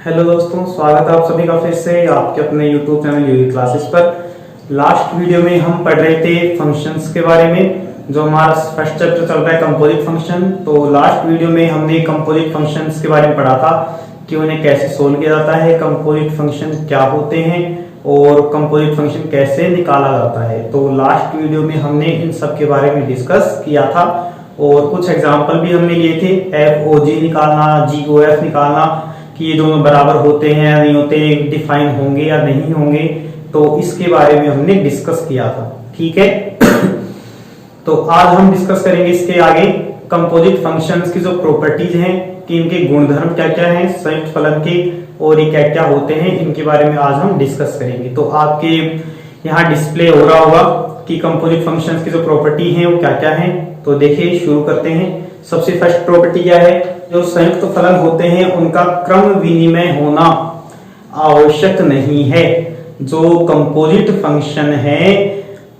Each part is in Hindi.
हेलो दोस्तों, स्वागत है आप सभी का फिर से आपके अपने YouTube चैनल यूवी क्लासेस पर। लास्ट वीडियो में हम पढ़ रहे थे फंक्शंस के बारे में, जो हमारा फर्स्ट चैप्टर चल रहा है कंपोजिट फंक्शन। तो लास्ट वीडियो में हमने कंपोजिट फंक्शंस के बारे में पढ़ा था कि उन्हें कैसे सोल्व किया जाता है, कंपोजिट फंक्शन क्या होते हैं और कंपोजिट फंक्शन कैसे निकाला जाता है। तो लास्ट वीडियो में हमने इन सब के बारे में डिस्कस किया था और कुछ एग्जाम्पल भी हमने लिए थे, FOG निकालना, GOF निकालना कि ये दोनों बराबर होते हैं या नहीं होते, डिफाइन होंगे या नहीं होंगे। तो इसके बारे में हमने डिस्कस किया था, ठीक है। तो आज हम डिस्कस करेंगे इसके आगे कंपोजिट फंक्शंस की जो प्रॉपर्टीज हैं कि इनके गुणधर्म क्या क्या हैं संयुक्त फलन के, और ये क्या क्या होते हैं, इनके बारे में आज हम डिस्कस करेंगे। तो आपके यहाँ डिस्प्ले हो रहा होगा कि कंपोजिट फंक्शंस की जो प्रॉपर्टी है वो क्या क्या है। तो देखिए शुरू करते हैं। सबसे फर्स्ट प्रॉपर्टी क्या है, जो संयुक्त फलन होते हैं उनका क्रम विनिमय होना आवश्यक नहीं है। जो कंपोजिट फंक्शन है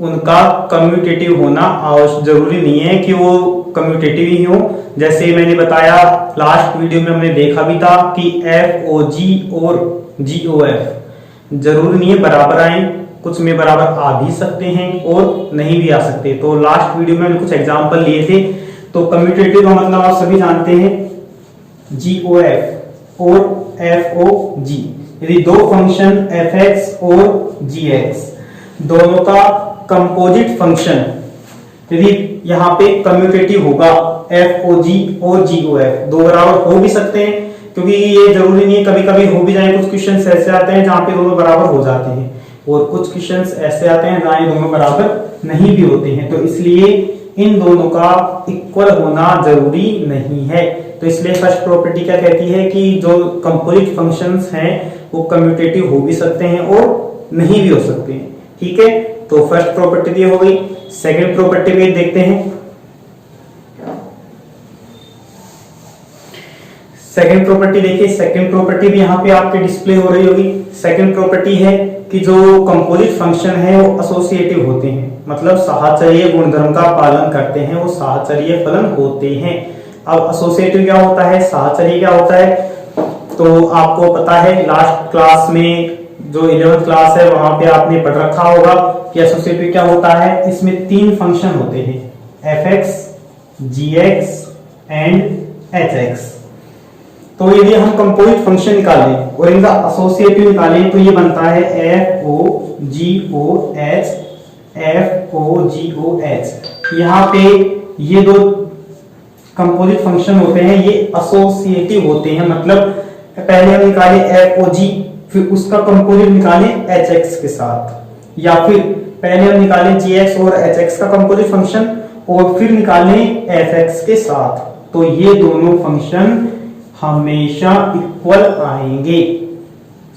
उनका कम्यूटेटिव होना आवश्यक जरूरी नहीं है कि वो कम्यूटेटिव ही हो। जैसे मैंने बताया लास्ट वीडियो में हमने देखा भी था कि FOG और GOF जरूरी नहीं है बराबर आए, कुछ में बराबर आ भी सकते हैं और नहीं भी आ सकते। तो लास्ट वीडियो में हमने कुछ एग्जांपल लिए थे। तो कम्यूटेटिव का मतलब आप सभी जानते हैं GOF और FOG। यदि दो फंक्शन fx और gx दोनों का कंपोजिट फंक्शन यदि यहाँ पे कम्यूटेटिव होगा, FOG और GOF दो बराबर हो भी सकते हैं, क्योंकि ये जरूरी नहीं है, कभी कभी हो भी जाए। कुछ क्वेश्चंस ऐसे आते हैं जहाँ पे दोनों बराबर हो जाते हैं और कुछ क्वेश्चंस ऐसे आते हैं जहाँ ये दोनों बराबर नहीं भी होते हैं। तो इसलिए इन दोनों का इक्वल होना जरूरी नहीं है। तो इसलिए फर्स्ट प्रॉपर्टी क्या कहती है कि जो कंपोजिट फंक्शंस हैं वो कम्यूटेटिव हो भी सकते हैं और नहीं भी हो सकते हैं, ठीक है। तो फर्स्ट प्रॉपर्टी ये हो गई। सेकंड प्रॉपर्टी भी देखते हैं। सेकंड प्रॉपर्टी देखिए, सेकंड प्रॉपर्टी भी यहाँ पे आपके डिस्प्ले हो रही होगी। सेकंड प्रॉपर्टी है कि जो कंपोजिट फंक्शन है वो एसोसिएटिव होते हैं, मतलब साहचर्य गुणधर्म का पालन करते हैं, वो साहचर्य फलन होते हैं। अब एसोसिएटिव क्या होता है, साहचर्य क्या होता है, तो आपको पता है लास्ट क्लास में जो 11th क्लास है वहां पे आपने पढ़ रखा होगा कि एसोसिएटिव क्या होता है। इसमें तीन फंक्शन होते हैं, fx, gx एंड hx। तो यदि हम कंपोजिट फंक्शन निकालें और इनका एसोसिएटिव निकालें तो ये बनता है FOGOH। यहाँ पे ये दो कंपोजिट फंक्शन होते हैं, ये एसोसिएटिव होते हैं। मतलब पहले हम निकाले FOG, फिर उसका कंपोजिट निकाले HX के साथ, या फिर पहले हम निकाले GX और HX का कंपोजिट फंक्शन और फिर निकाले FX के साथ। तो ये दोनों फंक्शन हमेशा इक्वल आएंगे,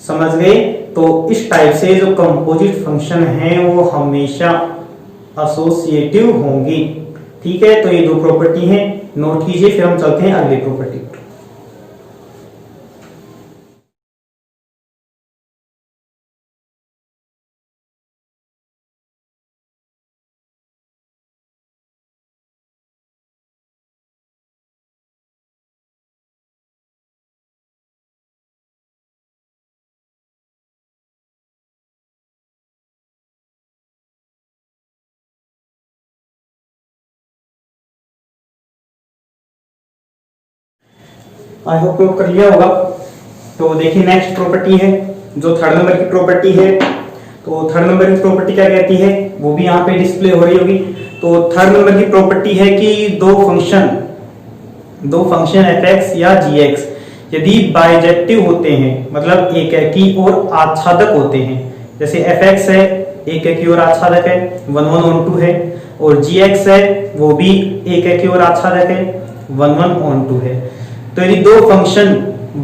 समझ गए। तो इस टाइप से जो कंपोजिट फंक्शन है वो हमेशा एसोसिएटिव होंगी, ठीक है। तो ये दो प्रॉपर्टी हैं, नोट कीजिए। फिर हम चलते हैं अगली प्रॉपर्टी पर। आई होप नोट कर लिया होगा। तो देखिए नेक्स्ट प्रॉपर्टी है जो थर्ड नंबर की प्रॉपर्टी है। तो थर्ड नंबर की प्रॉपर्टी क्या कहती है वो भी यहाँ पे डिस्प्ले हो रही होगी। तो थर्ड नंबर की प्रॉपर्टी है कि दो फंक्शन fx या gx यदि बाइजेक्टिव होते हैं, मतलब एकैकी और आच्छादक होते हैं। जैसे fx है एकैकी और आच्छादक है, 1 1 on 2 है, और gx है वो भी एकैकी और आच्छादक है, 1 1 on 2 है। तो यदि दो फंक्शन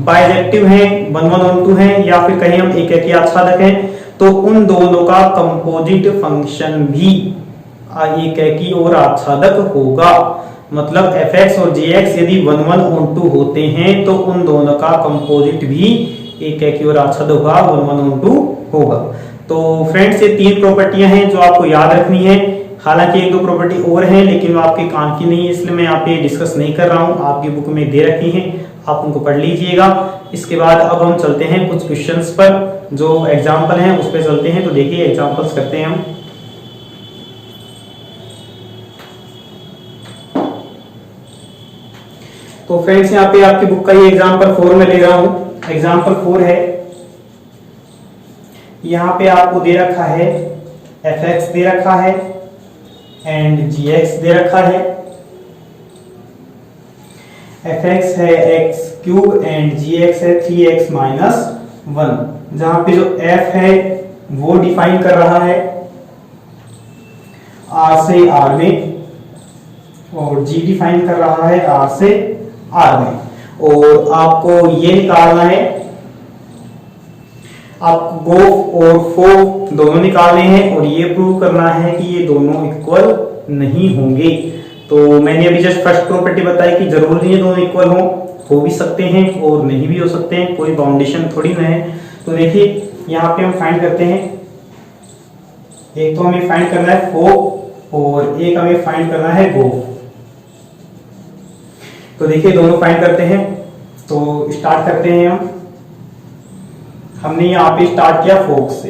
बाइजेक्टिव हैं, 1 1 on 2 हैं, या फिर कहीं हम एकैकी आच्छादक हैं, तो उन दोनों का कंपोजिट फंक्शन भी एकैकी और आच्छादक होगा। मतलब fx और gx यदि 1 1 on 2 होते हैं तो उन दोनों का कंपोजिट भी एकैकी और आच्छादक होगा, 1 1 on 2 होगा। तो फ्रेंड्स ये तीन प्रॉपर्टियां हैं जो आपको याद रखनी है। हालांकि एक दो प्रॉपर्टी और हैं लेकिन वो आपके काम की नहीं है, इसलिए मैं यहाँ पे डिस्कस नहीं कर रहा हूँ। आपकी बुक में दे रखी हैं, आप उनको पढ़ लीजिएगा। इसके बाद अब हम चलते हैं कुछ क्वेश्चंस पर, जो एग्जाम्पल हैं उस पर चलते हैं। तो देखिए एग्जाम्पल्स करते हैं हम। तो फ्रेंड्स यहाँ पे आपकी बुक का ये एग्जाम्पल 4 में ले रहा हूँ। एग्जाम्पल 4 है, यहाँ पे आपको दे रखा है fx दे रखा है एंड gx दे रखा है। fx है x क्यूब एंड gx है 3x माइनस 1। जहां पे जो f है वो डिफाइन कर रहा है r से r में, और g डिफाइन कर रहा है r से r में। और आपको ये निकालना है, आपको गोफ और फोग दोनों निकालने हैं और ये प्रूव करना है कि ये दोनों इक्वल नहीं होंगे। तो मैंने अभी जस्ट फर्स्ट प्रॉपर्टी बताई कि जरूरी नहीं है दोनों इक्वल हो भी सकते हैं और नहीं भी हो सकते हैं, कोई बाउंडेशन थोड़ी ना है। तो देखिए यहाँ पे हम फाइंड करते हैं, एक तो हमें फाइंड करना है फोग और एक हमें फाइंड करना है गोफ। तो देखिए दोनों फाइंड करते हैं। तो स्टार्ट करते हैं हमने यहाँ पे स्टार्ट किया फोग से,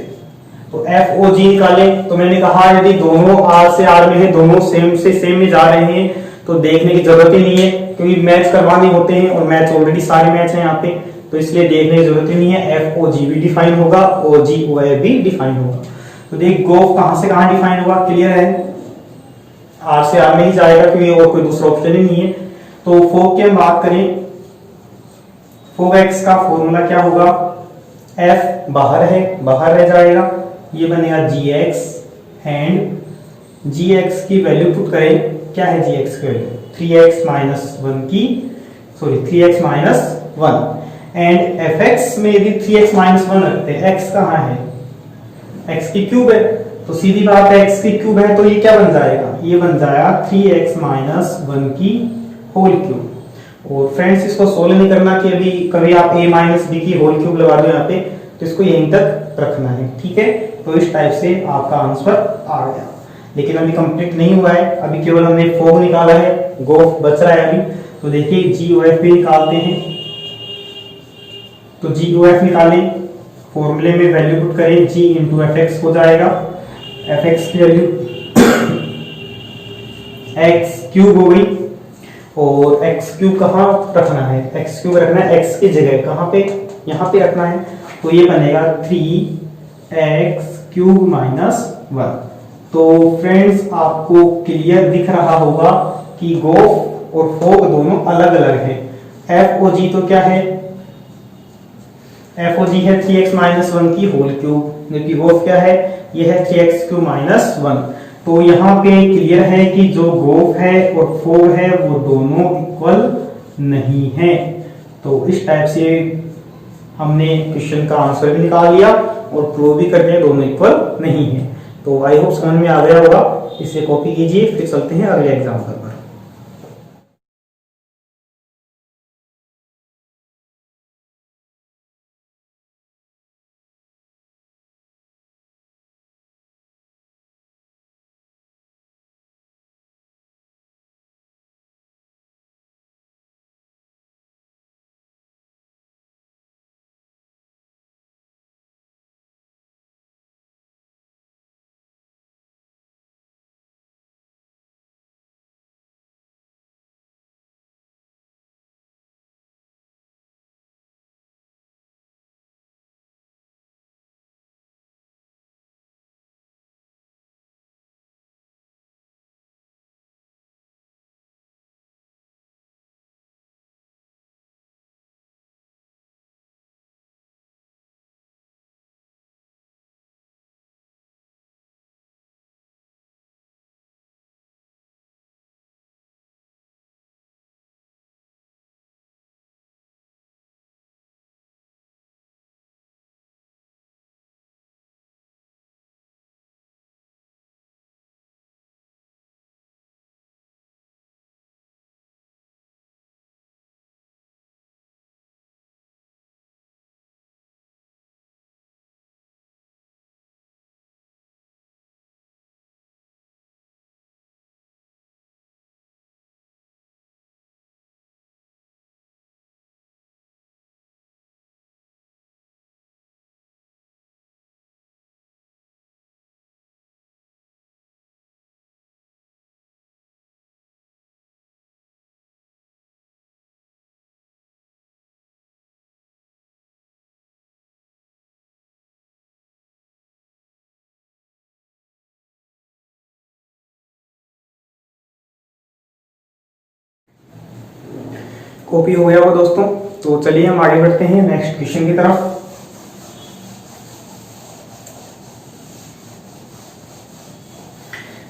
तो एफ ओ जी निकाले। तो मैंने कहा यदि दोनों आर से आर में है, दोनों सेम से सेम में जा रहे हैं तो देखने की जरूरत ही नहीं है, क्योंकि मैच करवाने होते हैं और मैच ऑलरेडी सारे मैच हैं यहाँ पे, तो इसलिए देखने की जरूरत ही नहीं है। एफ ओ जी भी डिफाइन होगा और जी ओ ए भी डिफाइन होगा। तो देख गोफ कहां से कहां डिफाइन होगा, क्लियर है, आर से आर में ही जाएगा क्योंकि और कोई दूसरा ऑप्शन ही नहीं है। तो फोग की हम बात करें, फोग एक्स का फॉर्मूला क्या होगा, f बाहर है, बाहर रह जाएगा, ये बनेगा gx एंड gx की वैल्यू पुट करें, क्या है gx की वैल्यू 3x माइनस 1 की, sorry 3x minus 1 and fx में यदि 3x माइनस 1 रखते हैं, x कहाँ है, x की क्यूब है, तो सीधी बात है x की क्यूब है तो ये क्या बन जाएगा, ये बन जाएगा 3x माइनस 1 की होल क्यूब। और फ्रेंड्स इसको सोल्व नहीं करना कि अभी कभी आप a माइनस बी की होल क्यूब लगा दो यहाँ पे, तो इसको यहीं तक रखना है, ठीक है। तो इस टाइप से आपका आंसर आ गया, लेकिन अभी कंप्लीट नहीं हुआ है, अभी केवल हमने फोग निकाला है, गोफ बच रहा है अभी। तो देखिए जी ओ एफ भी निकालते हैं। तो जी ओ एफ निकालें, फॉर्मूले में वैल्यू पुट करें, जी इंटू एफ एक्स हो जाएगा, एफ एक्स की वैल्यू एक्स क्यूब हो गई, और एक्स क्यूब कहाँ रखना है, एक्स क्यूब रखना है एक्स की जगह, कहाँ पे, यहाँ पे रखना है। तो ये बनेगा 3x क्यूब माइनस 1। तो फ्रेंड्स आपको क्लियर दिख रहा होगा कि गोफ और फोग दोनों अलग अलग है। एफ ओ जी तो क्या है, एफ ओ जी है 3x माइनस 1 की होल क्यूब, जबकि गोफ क्या है, ये है 3x क्यूब माइनस 1। तो यहाँ पे क्लियर है कि जो गोफ है और फोग है वो दोनों इक्वल नहीं है। तो इस टाइप से हमने क्वेश्चन का आंसर भी निकाल लिया और प्रूव भी कर दिया दोनों इक्वल नहीं है। तो आई होप समझ में आ गया होगा, इसे कॉपी कीजिए, फिर चलते हैं अगले एग्जाम्पल पर। कॉपी हो गया होगा दोस्तों। तो चलिए हम आगे बढ़ते हैं नेक्स्ट क्वेश्चन की तरफ।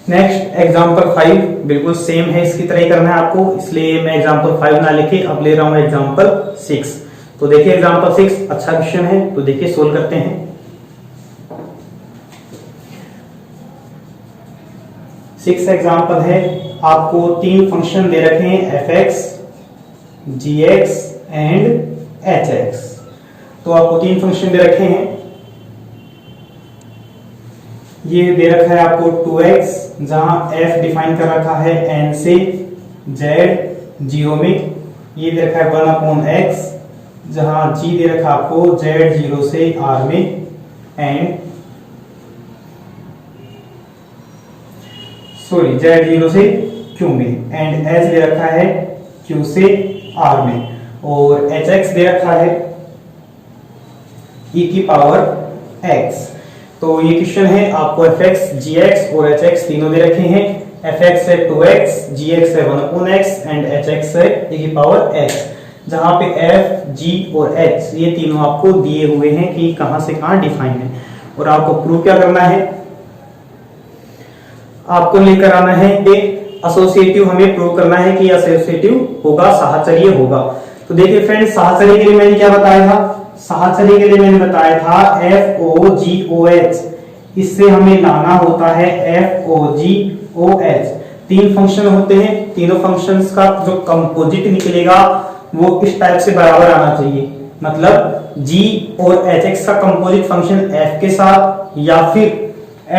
नेक्स्ट एग्जाम्पल 5 बिल्कुल सेम है, इसकी तरह ही करना है आपको, इसलिए मैं एग्जाम्पल 5 ना लिखे अब ले रहा हूं एग्जाम्पल 6। तो देखिए एग्जाम्पल 6 अच्छा क्वेश्चन है, तो देखिए सोल्व करते हैं। 6 एग्जाम्पल है, आपको 3 फंक्शन दे रखे हैं fx, gx एंड hx। तो आपको 3 फंक्शन दे रखे हैं, ये दे रखा है आपको 2x जहां f डिफाइन कर रखा है n से z 0 में, ये दे रखा है 1/x जहां g दे रखा है आपको z 0 से r में, एंड सॉरी z 0 से q में, एंड h दे रखा है q से r में, और hx दे रखा है e की पावर x। तो ये क्वेश्चन है, आपको fx, gx और hx तीनों दे रखे हैं। fx है 2x, gx है 1/x एंड hx है e की पावर x, जहां पे f, g और h ये तीनों आपको दिए हुए हैं कि कहां से कहां डिफाइन है। और आपको प्रूव क्या करना है, आपको लेकर आना है कि एसोसिएटिव हमें प्रूव करना है कि एसोसिएटिव होगा, साहचर्य होगा। तो देखिए फ्रेंड्स, साहचर्य के लिए मैंने क्या बताया था, साहचर्य के लिए मैंने बताया था FOGOH, इससे हमें लाना होता है FOGOH। 3 फंक्शन होते हैं, तीनों फंक्शंस का जो कंपोजिट निकलेगा वो इस टाइप से बराबर आना चाहिए, मतलब G और HX का कंपोजिट फंक्शन F के साथ या फिर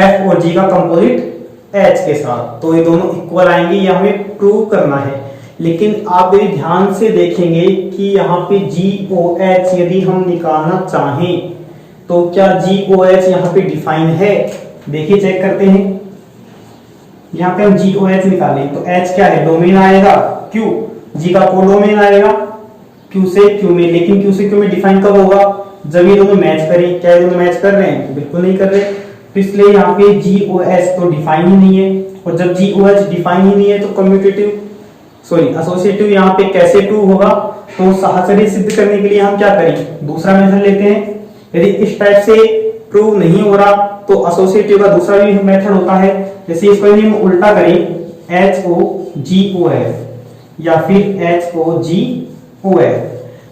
F और G का कंपोजिट H के साथ, तो ये दोनों इक्वल आएंगे, ये हमें प्रूव करना है। लेकिन आप यदि ध्यान से देखेंगे कि यहाँ पे GOH यदि हम निकालना चाहें तो क्या GOH यहाँ पे डिफाइन है, देखिए चेक करते हैं। यहाँ पे हम GOH निकालें तो H क्या है, डोमेन आएगा Q, G का कोडोमेन आएगा Q से Q में, लेकिन Q से Q में डिफाइन कब होगा, जब ये दोनों मैच करें। क्या ये दोनों मैच कर रहे हैं, बिल्कुल नहीं कर रहे, तो इसलिए यहाँ पे GOH तो डिफाइन ही नहीं है, और जब GOH डिफाइन ही नहीं है तो कम्यूटेटिव सॉरी एसोसिएटिव यहाँ पे कैसे प्रूव होगा। तो साहचर्य सिद्ध करने के लिए हम क्या करें, दूसरा मेथड लेते हैं। यदि इस टाइप से प्रूव नहीं हो रहा तो एसोसिएटिव का दूसरा भी मेथड होता है, जैसे इसको हम उल्टा करें HOGOF या फिर HOGOF,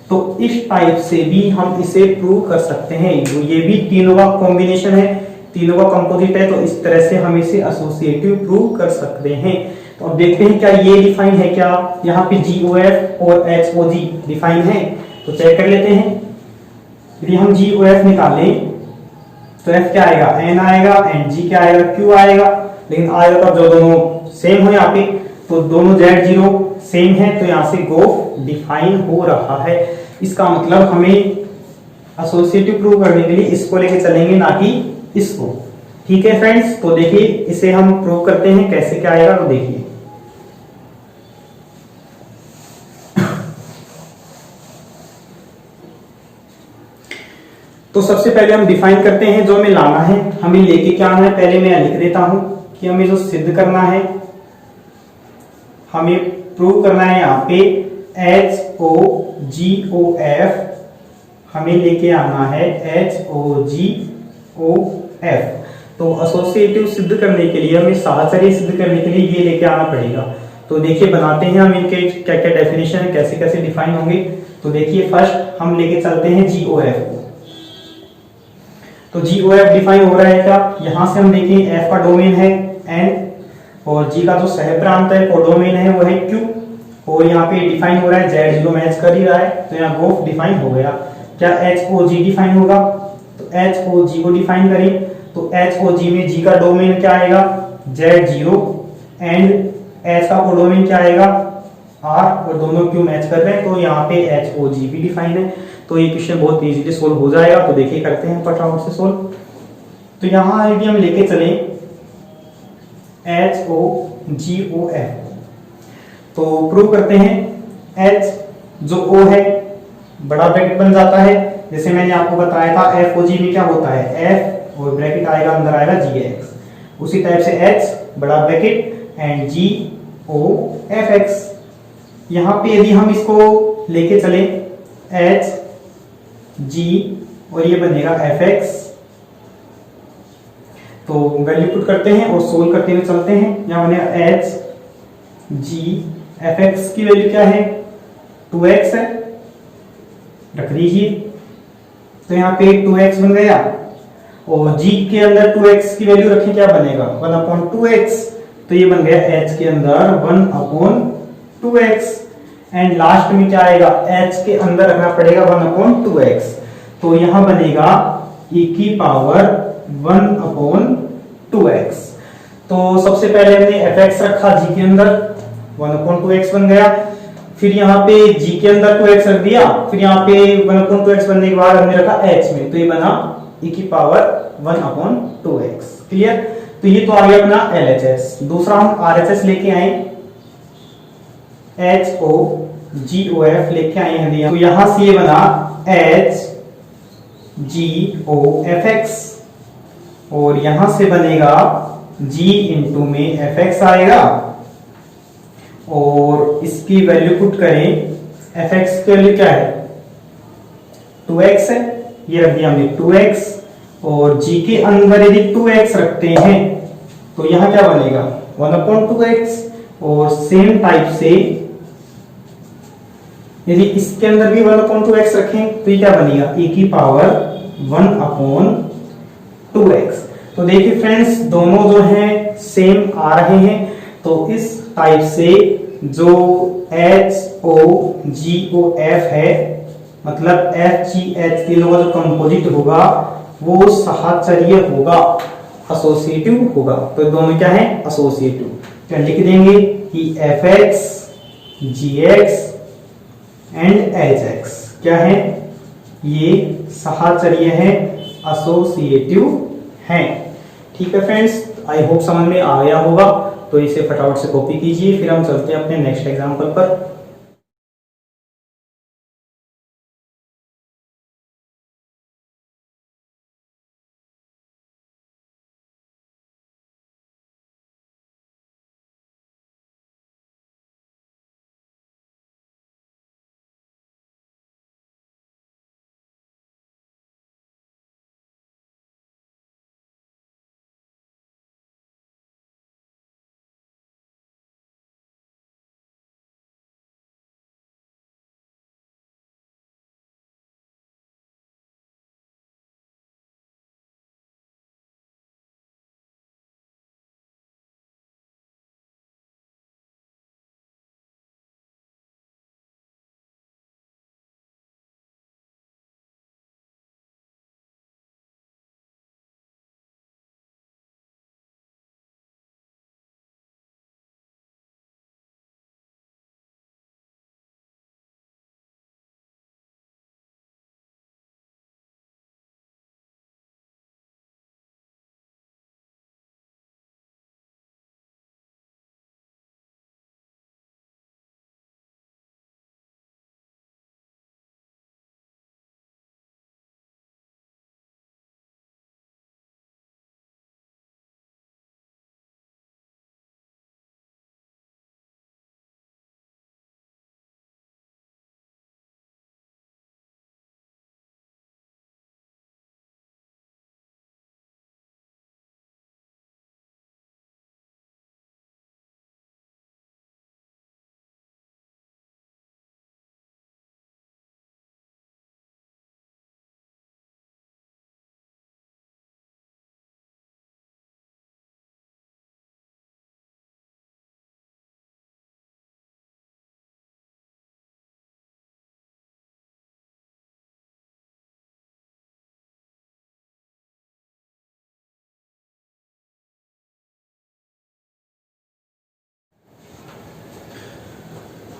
तो इस टाइप से भी हम इसे प्रूव कर सकते हैं। ये भी तीनों का कॉम्बिनेशन है, तीनों का कंपोजिट है, तो इस तरह से हम इसे एसोसिएटिव प्रूव कर सकते हैं। तो अब देखते हैं क्या ये डिफाइन है, क्या यहाँ पे GOF और HOG डिफाइन है, तो चेक कर लेते हैं। यदि हम GOF निकालें तो F क्या आएगा, N आएगा, एंड G क्या आएगा, Q आएगा, लेकिन आएगा तब जो दोनों सेम हो यहाँ पे, तो दोनों Z0 सेम है, तो यहाँ से गोफ डिफाइन हो रहा है। इसका मतलब हमें एसोसिएटिव प्रूव करने के लिए इसको लेके चलेंगे, ना कि इसको। ठीक है फ्रेंड्स, तो देखिए इसे हम प्रूव करते हैं, कैसे क्या आएगा, तो देखिए। तो सबसे पहले हम डिफाइन करते हैं जो हमें लाना है, हमें लेके क्या आना है, पहले मैं लिख देता हूं कि हमें जो सिद्ध करना है, हमें प्रूव करना है यहाँ पे HOGOF, हमें लेके आना है HOGOF। तो एसोसिएटिव सिद्ध करने के लिए, हमें साहचर्य सिद्ध करने के लिए ये लेके आना पड़ेगा। तो देखिए बनाते हैं हम इनके क्या क्या डेफिनेशन है, कैसे कैसे डिफाइन होंगे। तो देखिए फर्स्ट हम लेके चलते हैं GOF को। तो GOF डिफाइन हो रहा है क्या, यहां से हम देखें F का डोमेन है N और G का जो सह प्रांत है कोडोमेन है वो है Q, और यहाँ पे डिफाइन हो रहा है Z0 मैच कर ही रहा है, तो यहाँ गोफ डिफाइन हो गया। क्या HOG डिफाइन होगा, तो HOG को डिफाइन करें तो HOG में G का डोमेन क्या आएगा, Z0, एंड H का कोडोमेन क्या आएगा, R, और दोनों Q मैच कर रहे हैं, तो यहाँ पे HOG भी डिफाइन है। तो ये क्वेश्चन बहुत इजीली सोल्व हो जाएगा। तो देखिए करते हैं फटाफट से सोल्व। तो यहाँ यदि हम लेके चले HOGOF, तो प्रूव करते हैं। H जो O है बड़ा ब्रैकेट बन जाता है, जैसे मैंने आपको बताया था FOG में क्या होता है, F और ब्रैकेट आएगा अंदर आएगा GX, उसी टाइप से H बड़ा ब्रैकेट एंड GOFX। यहाँ पे यदि हम इसको लेके चले एच जी और ये बनेगा एफ एक्स। तो वैल्यू पुट करते हैं और सोल्व करते हुए चलते हैं। यहाँ बनेगा एच जी एफ एक्स की वैल्यू क्या है 2x है, रख दीजिए। तो यहाँ पे 2x बन गया और g के अंदर 2x की वैल्यू रखें, क्या बनेगा 1/2x। तो ये बन गया h के अंदर 1/2x एंड लास्ट में क्या आएगा h के अंदर रखना पड़ेगा 1/2x। तो यहां बनेगा e की पावर 1/2x। तो सबसे पहले हमने fx रखा g के अंदर 1/2x बन गया, फिर यहाँ पे g के अंदर 2x रख दिया, फिर यहाँ पे 1/2x बनने के बाद हमने रखा h में, तो ये बना e की पावर 1/2x। क्लियर। तो ये तो आ गया अपना LHS। दूसरा हम RHS लेके आए, HOGOF लेके आए हैं। तो यहां से ये बना HGOFX और यहां से बनेगा G इंटू में FX आएगा और इसकी वैल्यू पुट करें। FX की वैल्यू क्या है 2x है, ये रख दिया हमने 2x और g के अंदर यदि 2x रखते हैं तो यहां क्या बनेगा 1/2x। और सेम टाइप से यदि इसके अंदर भी 1/2x रखें तो ये क्या बनेगा e की पावर 1/2x। तो देखिए फ्रेंड्स दोनों जो हैं सेम आ रहे हैं। तो इस टाइप से जो HOGOF है मतलब FGH तीनों का जो कंपोजिट होगा वो सहचर्य होगा, एसोसिएटिव होगा। तो दोनों क्या है एसोसिएटिव। तो लिख देंगे कि FX GX एंड HX क्या है ये सहचर्य है, एसोसिएटिव है। ठीक है फ्रेंड्स, आई होप समझ में आ गया होगा। तो इसे फटाफट से कॉपी कीजिए, फिर हम चलते हैं अपने नेक्स्ट एग्जांपल पर।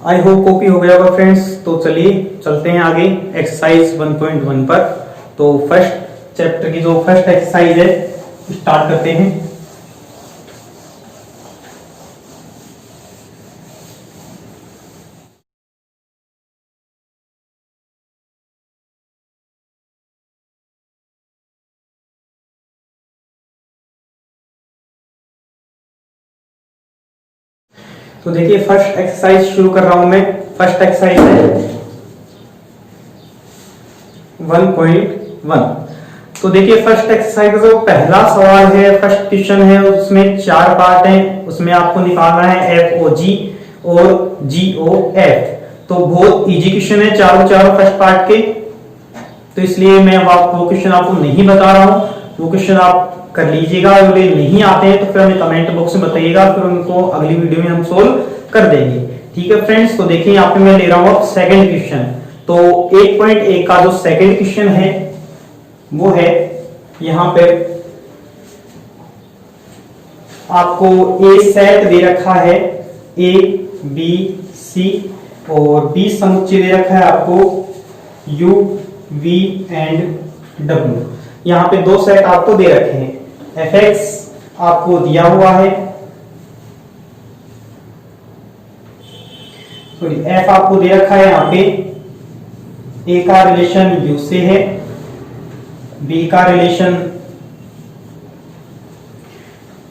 आई होप कॉपी हो गया होगा फ्रेंड्स। तो चलिए चलते हैं आगे एक्सरसाइज 1.1 पर। तो फर्स्ट चैप्टर की जो फर्स्ट एक्सरसाइज है स्टार्ट करते हैं। तो देखिए फर्स्ट एक्सरसाइज शुरू कर रहा हूं मैं। फर्स्ट एक्सरसाइज है 1.1। तो देखिए फर्स्ट एक्सरसाइज का जो पहला सवाल है, फर्स्ट क्वेश्चन है, उसमें 4 पार्ट हैं। उसमें आपको निकालना है एफ ओ जी और जी ओ एफ। तो बहुत इजी क्वेश्चन है चारों फर्स्ट पार्ट के, तो इसलिए मैं वो क्वेश्चन आपको नहीं बता रहा हूँ। वो क्वेश्चन आप कर लीजिएगा, अगर नहीं आते हैं तो फिर हमें कमेंट बॉक्स में बताइएगा, फिर उनको अगली वीडियो में हम सोल्व कर देंगे। ठीक है फ्रेंड्स, तो देखिए यहाँ पे मैं ले रहा हूँ अब सेकंड क्वेश्चन। तो 1.1 का जो सेकंड क्वेश्चन है वो है, यहाँ पे आपको ए सेट दे रखा है, ए बी सी, और बी समुच्चय दे रखा है आपको यू वी एंड डब्ल्यू। यहाँ पे 2 सेट आपको दे रखे हैं। एफ एक्स आपको दिया हुआ है, सॉरी एफ आपको दे रखा है यहाँ पे, ए का रिलेशन यू से है, बी का रिलेशन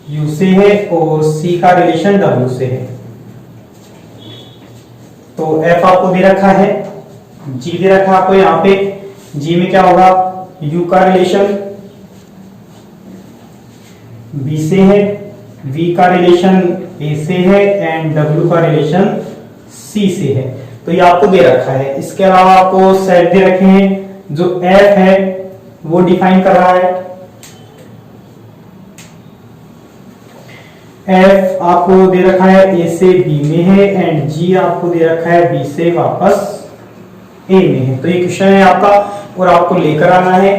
यू से है, और सी का रिलेशन डब्ल्यू से है। तो एफ आपको दे रखा है, जी दे रखा है आपको यहाँ पे। जी में क्या होगा, यू का रिलेशन बी से है, वी का रिलेशन ए से है, एंड डब्ल्यू का रिलेशन सी से है। तो ये आपको दे रखा है। इसके अलावा आपको सेट दे रखे हैं। जो एफ है वो डिफाइन कर रहा है, एफ आपको दे रखा है ए से बी में है, एंड जी आपको दे रखा है बी से वापस ए में है। तो ये क्वेश्चन है आपका, और आपको लेकर आना है,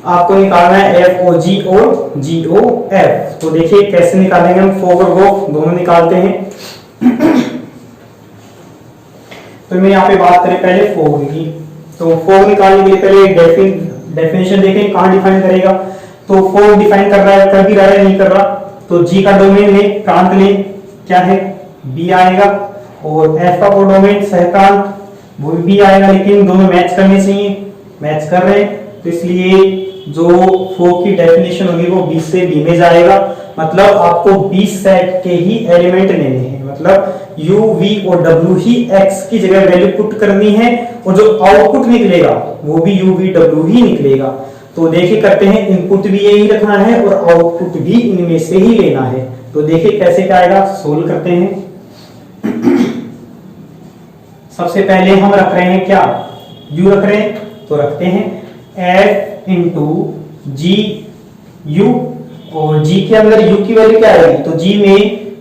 आपको निकालना है एफ ओ जी और जी ओ एफ। तो देखिए कैसे निकालेंगे हम, फोग और वो दोनों निकालते हैं। तो मैं यहाँ पे बात करें पहले फोग की। तो फोग निकालने के लिए पहले डेफिनेशन देखें, कहाँ डिफाइन करेगा। तो फोग डिफाइन कर रहा है, कर भी रहा है, नहीं कर रहा। तो जी का डोमेन में प्रांत लें, क्या है बी आएगा, और एफ का कोडोमेन सहप्रांत वो भी आएगा, लेकिन दोनों मैच करने चाहिए, मैच कर रहे हैं। तो इसलिए जो फोग की डेफिनेशन होगी वो बी से बी में जाएगा। मतलब आपको बी सेट के ही एलिमेंट लेने हैं, मतलब यू वी और डब्ल्यू ही एक्स की जगह वैल्यू पुट करनी है, और जो आउटपुट निकलेगा वो भी यू वी डब्ल्यू ही निकलेगा। तो देखिए करते हैं, इनपुट भी यही रखना है और आउटपुट भी इनमें से ही लेना है। तो देखिए कैसे क्या आएगा, सोल्व करते हैं। सबसे पहले हम रख रहे हैं क्या, u रख रहे हैं, तो रखते हैं f इंटू जी यू, और g के अंदर u की वैल्यू क्या आएगी। तो g में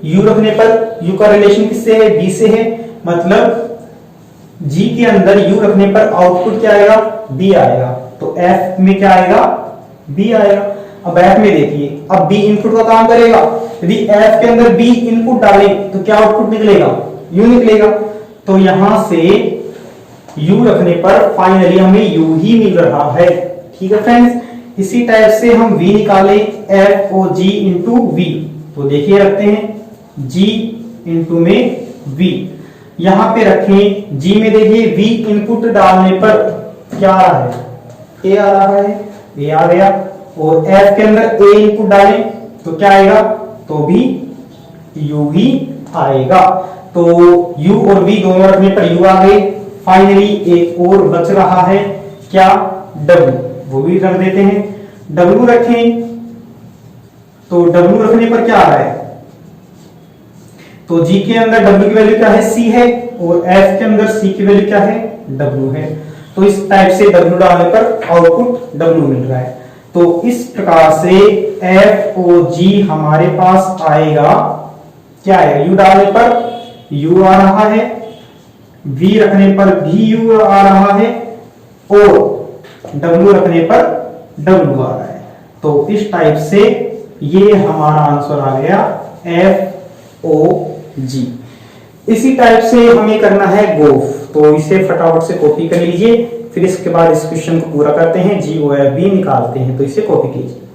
u रखने पर u का रिलेशन किससे है, b से है, मतलब g के अंदर u रखने पर आउटपुट क्या आएगा, b आएगा। तो f में क्या आएगा, b आएगा। अब f में देखिए, अब b इनपुट का काम करेगा। यदि f के अंदर b इनपुट डालें तो क्या आउटपुट निकलेगा, u निकलेगा। तो यहां से u रखने पर फाइनली हमें u ही मिल रहा है। ठीक है फ्रेंड्स, इसी टाइप से हम v निकाले, F O G into V. तो देखिए रखते हैं g इंटू में v, यहां पे रखें g में देखिए v इनपुट डालने पर क्या आ रहा है, a आ रहा है, a आ गया, और f के अंदर a इनपुट डालें तो क्या आएगा, तो भी u ही आएगा। तो u और v दोनों रखने पर u आ गए। फाइनली एक और बच रहा है क्या, w, वो भी रख देते हैं। w रखें तो w रखने पर क्या आ रहा है, तो g के अंदर w की वैल्यू क्या है, c है, और f के अंदर c की वैल्यू क्या है, w है। तो इस टाइप से w डालने पर आउटपुट w मिल रहा है। तो इस प्रकार से एफ ओ जी हमारे पास आएगा, क्या आएगा, u डालने पर u आ रहा है, v रखने पर भी u आ रहा है, और w रखने पर w आ रहा है। तो इस टाइप से ये हमारा आंसर आ गया एफ ओ जी। इसी टाइप से हमें करना है गोफ। तो इसे फटाफट से कॉपी कर लीजिए, फिर इसके बाद इस क्वेश्चन को पूरा करते हैं, जी ओ एफ भी निकालते हैं। तो इसे कॉपी कीजिए।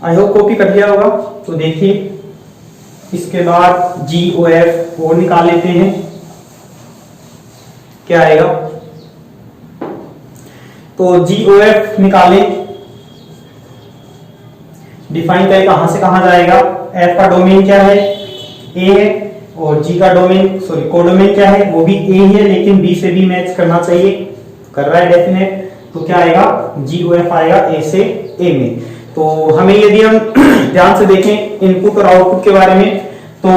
आई होप कॉपी कर लिया होगा। तो देखिए इसके बाद GOF और निकाल लेते हैं, क्या आएगा। तो GOF निकालें, डिफाइन करें कहां से कहां जाएगा। F का डोमेन क्या है, A है, और G का डोमेन कोडोमेन क्या है, वो भी A ही है, लेकिन B से भी मैच करना चाहिए, कर रहा है डेफिनेट। तो क्या आएगा, GOF आएगा A से A में। तो हमें यदि हम ध्यान से देखें इनपुट और आउटपुट के बारे में, तो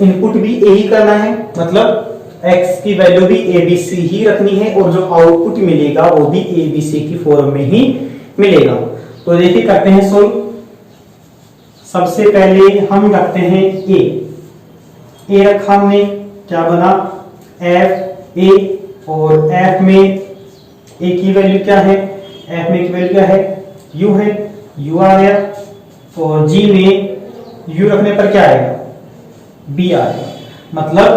इनपुट भी A ही करना है, मतलब x की वैल्यू भी ABC ही रखनी है, और जो आउटपुट मिलेगा वो भी ABC की फॉर्म में ही मिलेगा। तो देखिए करते हैं सोल्व। सबसे पहले हम रखते हैं A रखा हमने, क्या बना F A, और F में A की वैल्यू क्या है, F में की वैल्यू क्या है, U है, U आ गया, और G में U रखने पर क्या आएगा, B आएगा, मतलब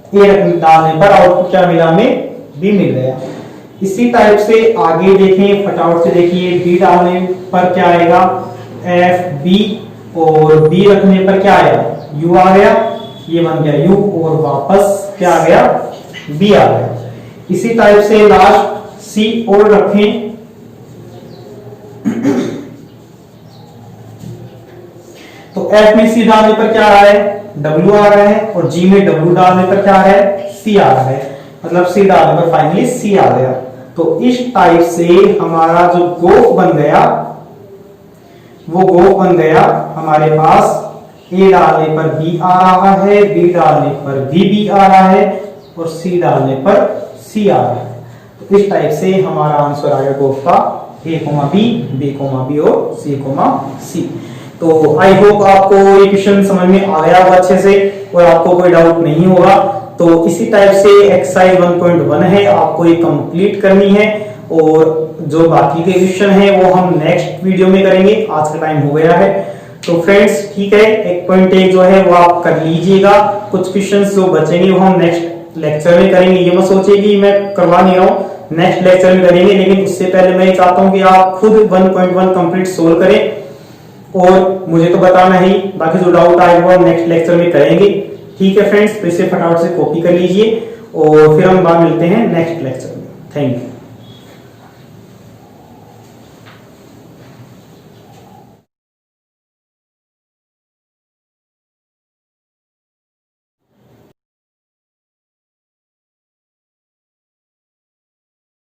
A रखने डालने पर आउटपुट क्या मिला, हमें B मिल गया। इसी टाइप से आगे देखें, फटाफट से देखिए, B डालने पर क्या आएगा, F B, और B रखने पर क्या आएगा, U आ गया, ये बन गया U, और वापस क्या आ गया, B आ गया। इसी टाइप से लास्ट C और रखें, तो F में C डालने पर क्या आ रहा है, W आ रहा है, और G में W डालने पर क्या आ रहा है, C आ रहा है, मतलब C डालने पर फाइनली C आ गया। तो इस टाइप से हमारा जो गोफ बन गया, वो गोफ बन गया हमारे पास A डालने पर B आ रहा है, B डालने पर भी B आ रहा है, और C डालने पर C आ रहा है। तो इस टाइप से हमारा आंसर आएगा गोफ का A, B, B, B और C। तो आई होप आपको ये क्वेश्चन समझ में आ गया होगा अच्छे से, और आपको कोई डाउट नहीं होगा। तो इसी टाइप से एक्सरसाइज 1.1 है, आपको ये कंप्लीट करनी है, और जो बाकी के क्वेश्चन है वो हम नेक्स्ट वीडियो में करेंगे, आज का टाइम हो गया है। तो फ्रेंड्स ठीक है, 1.1 जो है वो आप कर लीजिएगा, कुछ क्वेश्चंस जो बचेंगे वो हम नेक्स्ट लेक्चर में करेंगे। ये मत सोचिए कि मैं करवा नहीं रहा हूँ, नेक्स्ट लेक्चर में करेंगे, लेकिन उससे पहले मैं चाहता हूँ कि आप खुद 1.1 कंप्लीट सोल्व करें, और मुझे तो बताना ही, बाकी जो डाउट आएगा वो हम नेक्स्ट लेक्चर में करेंगे। ठीक है फ्रेंड्स, तो इसे फटाफट से कॉपी कर लीजिए, और फिर हम बाद मिलते हैं नेक्स्ट लेक्चर में। Thank you.